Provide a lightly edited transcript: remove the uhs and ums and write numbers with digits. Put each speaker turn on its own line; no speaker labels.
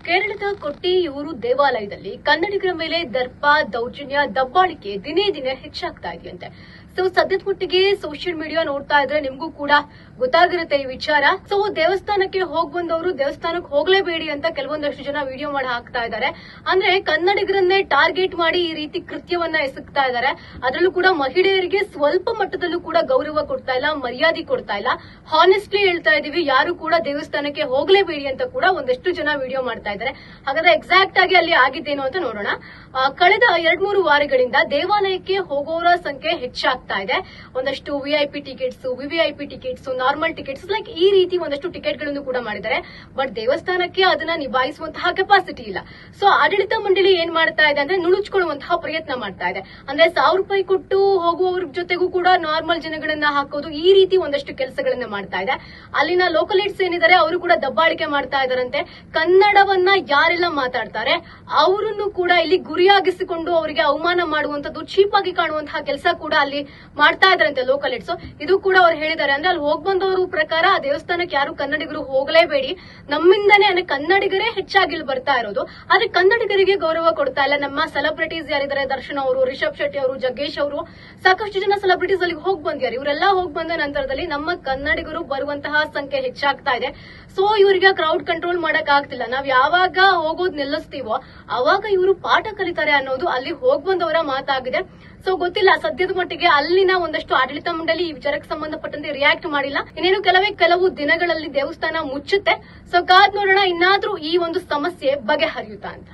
ಕೇರಳದ ಕೊಟ್ಟಿಯೂರು ದೇವಾಲಯದಲ್ಲಿ ಕನ್ನಡಿಗರ ಮೇಲೆ ದರ್ಪ ದೌರ್ಜನ್ಯ ದಬ್ಬಾಳಿಕೆ ದಿನೇ ದಿನೇ ಹೆಚ್ಚಾಗ್ತಾ ಇದೆಯಂತೆ. ಸೊ ಸದ್ಯದ ಮಟ್ಟಿಗೆ ಸೋಷಿಯಲ್ ಮೀಡಿಯಾ ನೋಡ್ತಾ ಇದ್ರೆ ನಿಮಗೂ ಕೂಡ ಗೊತ್ತಾಗಿರುತ್ತೆ ಈ ವಿಚಾರ. ಸೊ ದೇವಸ್ಥಾನಕ್ಕೆ ಹೋಗ್ ಬಂದವರು ದೇವಸ್ಥಾನಕ್ಕೆ ಹೋಗ್ಲೇಬೇಡಿ ಅಂತ ಕೆಲವೊಂದಷ್ಟು ಜನ ವಿಡಿಯೋ ಮಾಡಿ ಹಾಕ್ತಾ ಇದ್ದಾರೆ. ಅಂದ್ರೆ ಕನ್ನಡಿಗರನ್ನೇ ಟಾರ್ಗೆಟ್ ಮಾಡಿ ಈ ರೀತಿ ಕೃತ್ಯವನ್ನ ಎಸಗ್ತಾ ಇದ್ದಾರೆ. ಅದರಲ್ಲೂ ಕೂಡ ಮಹಿಳೆಯರಿಗೆ ಸ್ವಲ್ಪ ಮಟ್ಟದಲ್ಲೂ ಕೂಡ ಗೌರವ ಕೊಡ್ತಾ ಇಲ್ಲ, ಮರ್ಯಾದೆ ಕೊಡ್ತಾ ಇಲ್ಲ. ಹಾನೆಸ್ಟ್ಲಿ ಹೇಳ್ತಾ ಇದೀವಿ, ಯಾರು ಕೂಡ ದೇವಸ್ಥಾನಕ್ಕೆ ಹೋಗ್ಲೇಬೇಡಿ ಅಂತ ಕೂಡ ಒಂದಷ್ಟು ಜನ ವಿಡಿಯೋ ಮಾಡ್ತಾ ಇದ್ದಾರೆ. ಹಾಗಾದ್ರೆ ಎಕ್ಸಾಕ್ಟ್ ಆಗಿ ಅಲ್ಲಿ ಆಗಿದ್ದೇನು ಅಂತ ನೋಡೋಣ. ಕಳೆದ 2-3 ವಾರಗಳಿಂದ ದೇವಾಲಯಕ್ಕೆ ಹೋಗೋರ ಸಂಖ್ಯೆ ಹೆಚ್ಚಾಗ್ತಾ ಇದೆ. ಒಂದಷ್ಟು VIP tickets, VVIP tickets, normal tickets like ಈ ರೀತಿ ಒಂದಷ್ಟು ಟಿಕೆಟ್ ಗಳನ್ನು ಕೂಡ ಮಾಡಿದ್ದಾರೆ. ಬಟ್ ದೇವಸ್ಥಾನಕ್ಕೆ ಅದನ್ನ ನಿಭಾಯಿಸುವಂತಹ ಕೆಪಾಸಿಟಿ ಇಲ್ಲ. ಸೊ ಆಡಳಿತ ಮಂಡಳಿ ಏನ್ ಮಾಡ್ತಾ ಇದೆ ಅಂದ್ರೆ ನುಣುಚ್ಕೊಳ್ಳುವಂತಹ ಪ್ರಯತ್ನ ಮಾಡ್ತಾ ಇದೆ. ಅಂದ್ರೆ 1000 ರೂಪಾಯಿ ಕೊಟ್ಟು ಹೋಗುವವ್ರ ಜೊತೆಗೂ ಕೂಡ ನಾರ್ಮಲ್ ಜನಗಳನ್ನ ಹಾಕೋದು, ಈ ರೀತಿ ಒಂದಷ್ಟು ಕೆಲಸಗಳನ್ನ ಮಾಡ್ತಾ ಇದೆ. ಅಲ್ಲಿನ ಲೋಕಲಿಟ್ಸ್ ಏನಿದ್ದಾರೆ ಅವರು ಕೂಡ ದಬ್ಬಾಳಿಕೆ ಮಾಡ್ತಾ ಇದಾರಂತೆ. ಕನ್ನಡವನ್ನ ಯಾರೆಲ್ಲ ಮಾತಾಡ್ತಾರೆ ಅವರನ್ನು ಕೂಡ ಇಲ್ಲಿ ಗುರಿಯಾಗಿಸಿಕೊಂಡು ಅವರಿಗೆ ಅವಮಾನ ಮಾಡುವಂತದ್ದು, ಚೀಪ್ ಆಗಿ ಕಾಣುವಂತಹ ಕೆಲಸ ಕೂಡ ಅಲ್ಲಿ ಮಾಡ್ತಾ ಇದಾರಂತೆ ಲೋಕಲಿಟ್ಸ್. ಇದು ಕೂಡ ಅವ್ರು ಹೇಳಿದ್ದಾರೆ. ಅಂದ್ರೆ ಅಲ್ಲಿ ಹೋಗ್ ಬಂದವರು ಪ್ರಕಾರ ಆ ದೇವಸ್ಥಾನಕ್ಕೆ ಯಾರು ಕನ್ನಡಿಗರು ಹೋಗಲೇಬೇಡಿ, ನಮ್ಮಿಂದನೇ ಅಂದ್ರೆ ಕನ್ನಡಿಗರೇ ಹೆಚ್ಚಾಗಿ ಇಲ್ಲಿ ಬರ್ತಾ ಇರೋದು. ಆದ್ರೆ ಕನ್ನಡಿಗರಿಗೆ ಗೌರವ ಕೊಡ್ತಾ ಇಲ್ಲ. ನಮ್ಮ ಸೆಲೆಬ್ರಿಟೀಸ್ ಯಾರಿದ್ದಾರೆ, ದರ್ಶನ್ ಅವರು, ರಿಷಬ್ ಶೆಟ್ಟಿ ಅವರು, ಜಗ್ಗೇಶ್ ಅವರು, ಸಾಕಷ್ಟು ಜನ ಸೆಲೆಬ್ರಿಟೀಸ್ ಅಲ್ಲಿಗೆ ಹೋಗಿ ಬಂದಿದ್ದಾರೆ. ಇವರೆಲ್ಲ ಹೋಗಿ ಬಂದ ನಂತರದಲ್ಲಿ ನಮ್ಮ ಕನ್ನಡಿಗರು ಬರುವಂತಹ ಸಂಖ್ಯೆ ಹೆಚ್ಚಾಗ್ತಾ ಇದೆ. ಸೊ ಇವರಿಗೆ ಕ್ರೌಡ್ ಕಂಟ್ರೋಲ್ ಮಾಡಕ್ ಆಗ್ತಿಲ್ಲ. ನಾವ್ ಯಾವಾಗ ಹೋಗೋದ್ ನಿಲ್ಲಿಸ್ತೀವೋ ಅವಾಗ ಇವರು ಪಾಠ ಕಲಿತಾರೆ ಅನ್ನೋದು ಅಲ್ಲಿ ಹೋಗ್ ಬಂದವರ ಮಾತಾಗಿದೆ. ಸೊ ಗೊತ್ತಿಲ್ಲ, ಸದ್ಯದ ಮಟ್ಟಿಗೆ ಅಲ್ಲಿನ ಒಂದಷ್ಟು ಆಡಳಿತ ಮಂಡಳಿ ಈ ವಿಚಾರಕ್ಕೆ ಸಂಬಂಧಪಟ್ಟಂತೆ ರಿಯಾಕ್ಟ್ ಮಾಡಿಲ್ಲ. ಇನ್ನೇನು ಕೆಲವು ದಿನಗಳಲ್ಲಿ ದೇವಸ್ಥಾನ ಮುಚ್ಚುತ್ತೆ. ಸೊ ಕಾದ್ ನೋಡೋಣ ಇನ್ನಾದ್ರೂ ಈ ಒಂದು ಸಮಸ್ಯೆ ಬಗೆಹರಿಯುತ್ತಾ ಅಂತ.